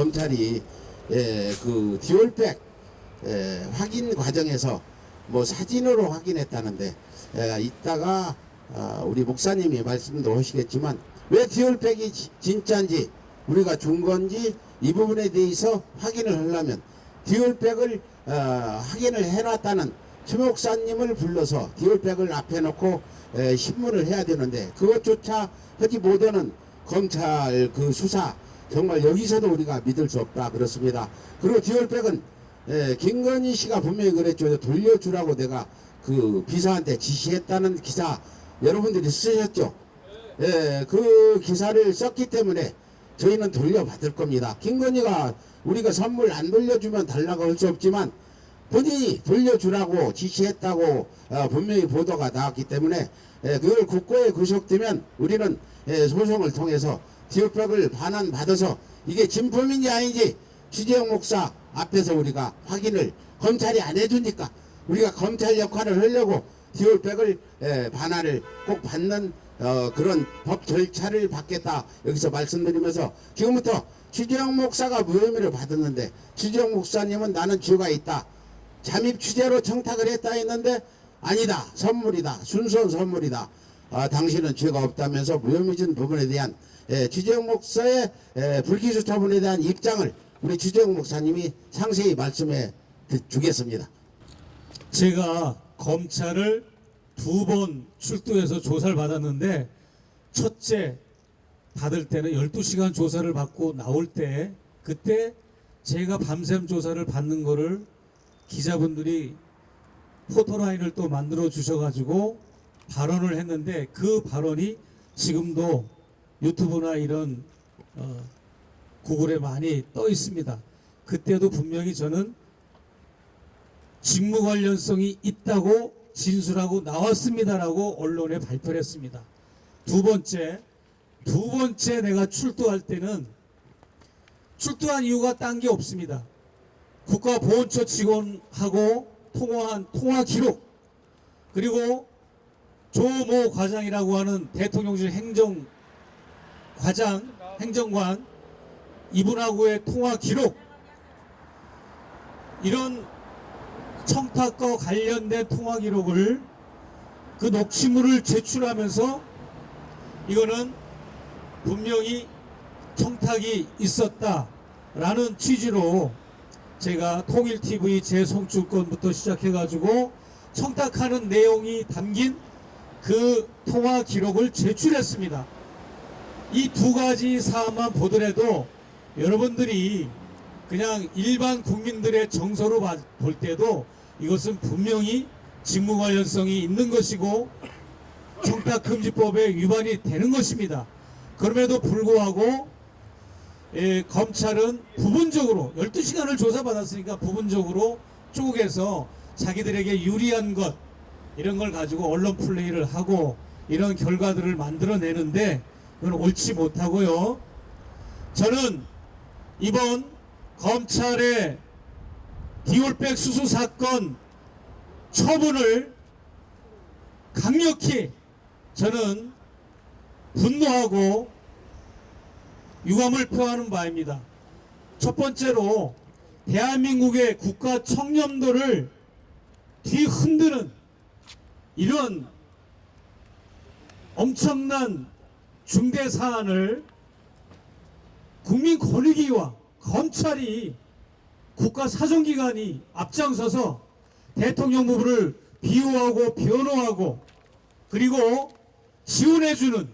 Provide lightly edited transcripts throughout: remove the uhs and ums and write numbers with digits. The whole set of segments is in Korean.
검찰이 그 디올백 확인 과정에서 뭐 사진으로 확인했다는데 이따가 우리 목사님이 말씀도 하시겠지만 왜 디올백이 진짜인지 우리가 준 건지 이 부분에 대해서 확인을 하려면 디올백을 확인을 해놨다는 최 목사님을 불러서 디올백을 앞에 놓고 신문을 해야 되는데 그것조차 하지 못하는 검찰 그 수사 정말 여기서도 우리가 믿을 수 없다 그렇습니다. 그리고 디올백은 김건희 씨가 분명히 그랬죠. 돌려주라고 내가 그 비서한테 지시했다는 기사 여러분들이 쓰셨죠. 그 기사를 썼기 때문에 저희는 돌려받을 겁니다. 김건희가 우리가 선물 안 돌려주면 달라고 할 수 없지만 본인이 돌려주라고 지시했다고 분명히 보도가 나왔기 때문에 그걸 국고에 구속되면 우리는 소송을 통해서 디올백을 반환받아서 이게 진품인지 아닌지 취재용 목사 앞에서 우리가 확인을 검찰이 안 해주니까 우리가 검찰 역할을 하려고 디올백을 반환을 꼭 받는 그런 법 절차를 받겠다 여기서 말씀드리면서 지금부터 취재용 목사가 무혐의를 받았는데 취재용 목사님은 나는 죄가 있다 잠입 취재로 청탁을 했다 했는데 아니다 선물이다 순수한 선물이다 당신은 죄가 없다면서 무혐의진 부분에 대한 취재용 목사의 불기소 처분에 대한 입장을 우리 취재용 목사님이 상세히 말씀해 주겠습니다. 제가 검찰을 2번 출두해서 조사를 받았는데 첫째 받을 때는 12시간 조사를 받고 나올 때 그때 제가 밤샘 조사를 받는 거를 기자분들이 포토라인을 또 만들어 주셔가지고 발언을 했는데 그 발언이 지금도 유튜브나 이런 구글에 많이 떠 있습니다. 그때도 분명히 저는 직무 관련성이 있다고 진술하고 나왔습니다라고 언론에 발표를 했습니다. 두 번째 내가 출두할 때는 출두한 이유가 딴 게 없습니다. 국가보훈처 직원하고 통화한 통화 기록 그리고 조모 과장이라고 하는 대통령실 행정관 이분하고의 통화 기록 이런 청탁과 관련된 통화 기록을 그 녹취물을 제출하면서 이거는 분명히 청탁이 있었다라는 취지로 제가 통일TV 재송출권부터 시작해가지고 청탁하는 내용이 담긴 그 통화 기록을 제출했습니다. 이 두 가지 사안만 보더라도 여러분들이 그냥 일반 국민들의 정서로 볼 때도 이것은 분명히 직무 관련성이 있는 것이고 청탁금지법에 위반이 되는 것입니다. 그럼에도 불구하고 검찰은 부분적으로 12시간을 조사받았으니까 부분적으로 쪼개서 자기들에게 유리한 것 이런 걸 가지고 언론 플레이를 하고 이런 결과들을 만들어내는데 그건 옳지 못하고요. 저는 이번 검찰의 디올백 수수 사건 처분을 강력히 저는 분노하고 유감을 표하는 바입니다. 첫 번째로 대한민국의 국가 청렴도를 뒤흔드는 이런 엄청난 중대 사안을 국민권익위와 검찰이 국가사정기관이 앞장서서 대통령 부부를 비호하고 변호하고 그리고 지원해주는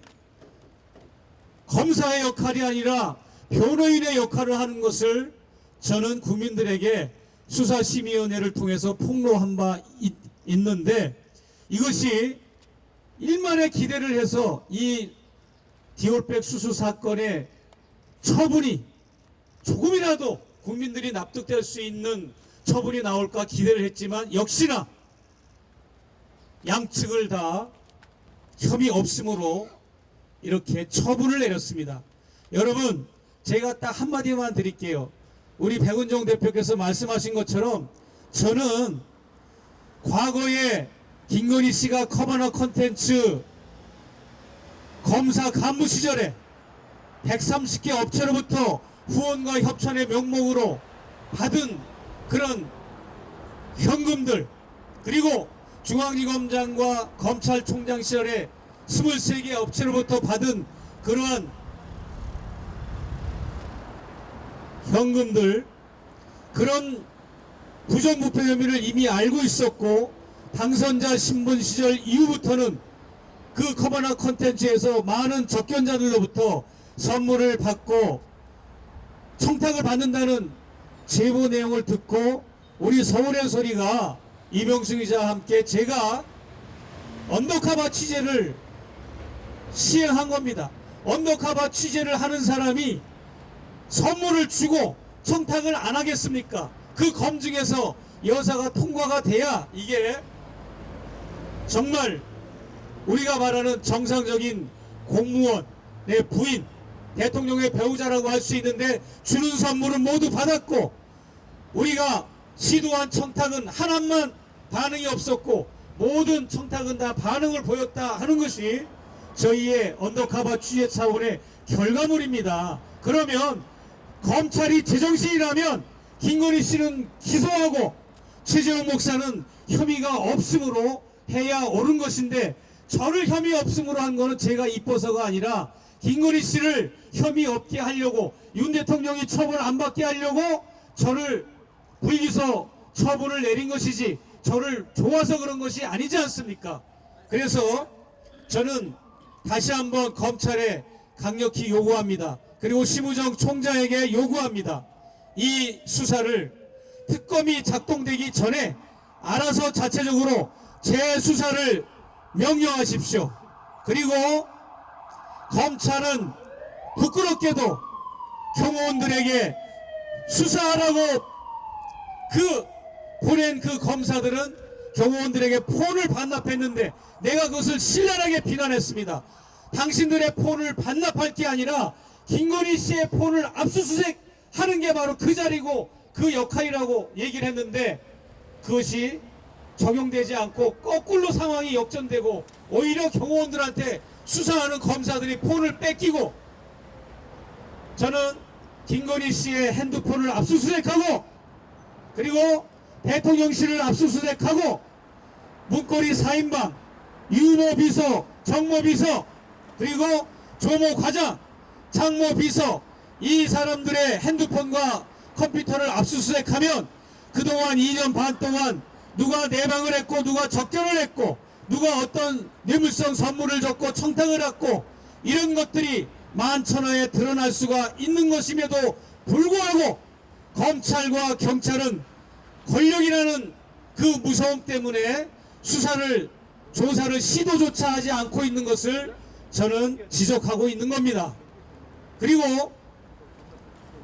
검사의 역할이 아니라 변호인의 역할을 하는 것을 저는 국민들에게 수사심의위원회를 통해서 폭로한 바 있는데 이것이 일만의 기대를 해서 이 디올백 수수 사건의 처분이 조금이라도 국민들이 납득될 수 있는 처분이 나올까 기대를 했지만 역시나 양측을 다 혐의 없음으로 이렇게 처분을 내렸습니다. 여러분 제가 딱 한마디만 드릴게요. 우리 백은종 대표께서 말씀하신 것처럼 저는 과거에 김건희 씨가 커버너 컨텐츠 검사 간부 시절에 130개 업체로부터 후원과 협찬의 명목으로 받은 그런 현금들, 그리고 중앙지검장과 검찰총장 시절에 23개 업체로부터 받은 그러한 현금들, 그런 부정부패 혐의를 이미 알고 있었고, 당선자 신분 시절 이후부터는 그 커버나 콘텐츠에서 많은 접견자들로부터 선물을 받고 청탁을 받는다는 제보 내용을 듣고 우리 서울의 소리가 이명수 기자와 함께 제가 언더커버 취재를 시행한 겁니다. 언더커버 취재를 하는 사람이 선물을 주고 청탁을 안 하겠습니까? 그 검증에서 여사가 통과가 돼야 이게 정말 우리가 말하는 정상적인 공무원의 부인, 대통령의 배우자라고 할 수 있는데 주는 선물은 모두 받았고, 우리가 시도한 청탁은 하나만 반응이 없었고 모든 청탁은 다 반응을 보였다 하는 것이 저희의 언더커버 취재 차원의 결과물입니다. 그러면 검찰이 제정신이라면 김건희 씨는 기소하고 최재형 목사는 혐의가 없음으로 해야 옳은 것인데, 저를 혐의 없음으로 한 거는 제가 이뻐서가 아니라 김건희 씨를 혐의 없게 하려고, 윤 대통령이 처벌 안 받게 하려고 저를 불기소 처분을 내린 것이지 저를 좋아서 그런 것이 아니지 않습니까? 그래서 저는 다시 한번 검찰에 강력히 요구합니다. 그리고 심우정 총장에게 요구합니다. 이 수사를 특검이 작동되기 전에 알아서 자체적으로 재수사를 명령하십시오. 그리고 검찰은 부끄럽게도 경호원들에게 수사하라고 보낸 그 검사들은 경호원들에게 폰을 반납했는데 내가 그것을 신랄하게 비난했습니다. 당신들의 폰을 반납할 게 아니라 김건희 씨의 폰을 압수수색하는 게 바로 그 자리고 그 역할이라고 얘기를 했는데, 그것이 적용되지 않고 거꾸로 상황이 역전되고 오히려 경호원들한테 수사하는 검사들이 폰을 뺏기고, 저는 김건희 씨의 핸드폰을 압수수색하고 그리고 대통령실을 압수수색하고 문고리 4인방, 유모 비서, 정모 비서, 그리고 조모 과장, 장모 비서, 이 사람들의 핸드폰과 컴퓨터를 압수수색하면 그동안 2년 반 동안 누가 내방을 했고 누가 접견을 했고 누가 어떤 뇌물성 선물을 줬고 청탁을 했고 이런 것들이 만천하에 드러날 수가 있는 것임에도 불구하고 검찰과 경찰은 권력이라는 그 무서움 때문에 수사를, 조사를 시도조차 하지 않고 있는 것을 저는 지적하고 있는 겁니다. 그리고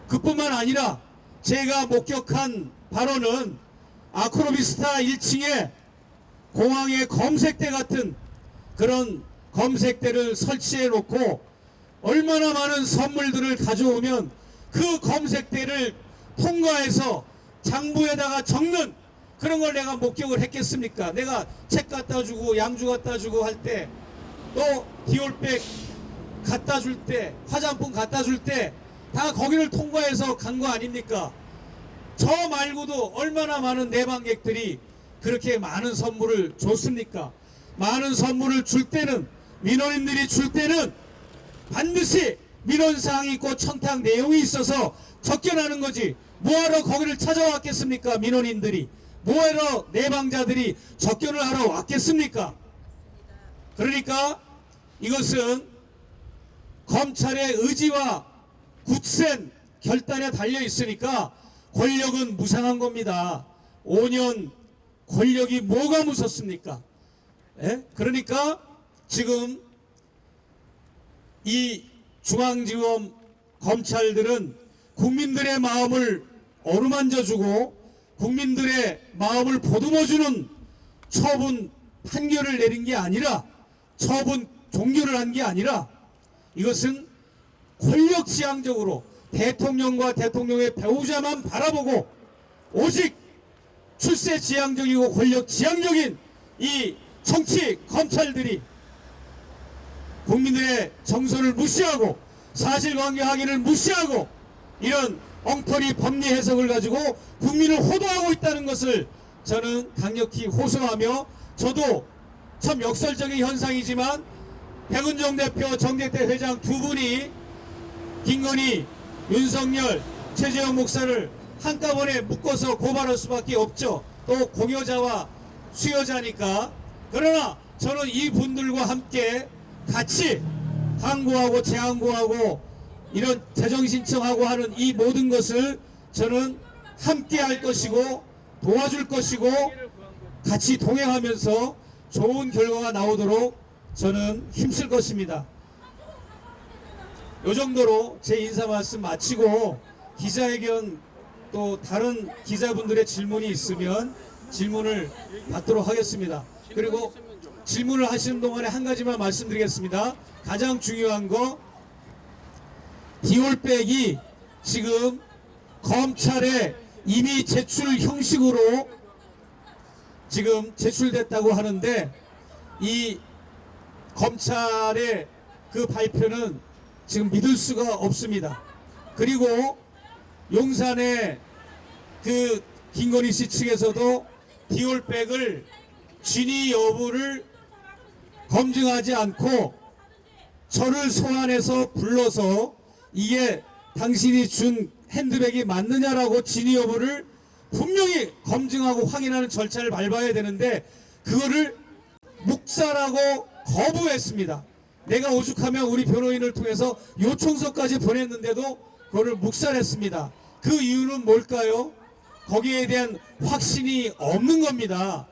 그뿐만 아니라 제가 목격한 발언은 아크로비스타 1층에 공항의 검색대 같은 그런 검색대를 설치해 놓고 얼마나 많은 선물들을 가져오면 그 검색대를 통과해서 장부에다가 적는 그런 걸 내가 목격을 했겠습니까? 내가 책 갖다 주고 양주 갖다 주고 할 때, 또 디올백 갖다 줄 때, 화장품 갖다 줄 때 다 거기를 통과해서 간 거 아닙니까? 저 말고도 얼마나 많은 내방객들이 그렇게 많은 선물을 줬습니까? 많은 선물을 줄 때는, 민원인들이 줄 때는 반드시 민원사항이 있고 청탁 내용이 있어서 접견하는 거지, 뭐하러 거기를 찾아왔겠습니까? 민원인들이 뭐하러 내방자들이 접견을 하러 왔겠습니까? 그러니까 이것은 검찰의 의지와 굳센 결단에 달려 있으니까 권력은 무상한 겁니다. 5년 권력이 뭐가 무섭습니까? 예? 그러니까 지금 이 중앙지검 검찰들은 국민들의 마음을 어루만져주고 국민들의 마음을 보듬어주는 처분 판결을 내린 게 아니라, 처분 종결을 한 게 아니라, 이것은 권력지향적으로 대통령과 대통령의 배우자만 바라보고 오직 출세지향적이고 권력지향적인 이 정치 검찰들이 국민들의 정서를 무시하고 사실관계 확인을 무시하고 이런 엉터리 법리 해석을 가지고 국민을 호도하고 있다는 것을 저는 강력히 호소하며, 저도 참 역설적인 현상이지만 백은종 대표, 정대태 회장 두 분이 김건희, 윤석열, 최재형 목사를 한꺼번에 묶어서 고발할 수밖에 없죠. 또 공여자와 수여자니까. 그러나 저는 이 분들과 함께 같이 항고하고 재항고하고 이런 재정 신청하고 하는 이 모든 것을 저는 함께 할 것이고 도와줄 것이고 같이 동행하면서 좋은 결과가 나오도록 저는 힘쓸 것입니다. 이 정도로 제 인사 말씀 마치고 기자회견 또 다른 기자분들의 질문이 있으면 질문을 받도록 하겠습니다. 그리고 질문을 하시는 동안에 한 가지만 말씀드리겠습니다. 가장 중요한 거, 디올백이 지금 검찰에 이미 제출 형식으로 지금 제출됐다고 하는데, 이 검찰의 그 발표는 지금 믿을 수가 없습니다. 그리고 용산의 그 김건희 씨 측에서도 디올백을 진위 여부를 검증하지 않고 저를 소환해서 불러서 이게 당신이 준 핸드백이 맞느냐라고 진위 여부를 분명히 검증하고 확인하는 절차를 밟아야 되는데 그거를 묵살하고 거부했습니다. 내가 오죽하면 우리 변호인을 통해서 요청서까지 보냈는데도 그거를 묵살했습니다. 그 이유는 뭘까요? 거기에 대한 확신이 없는 겁니다.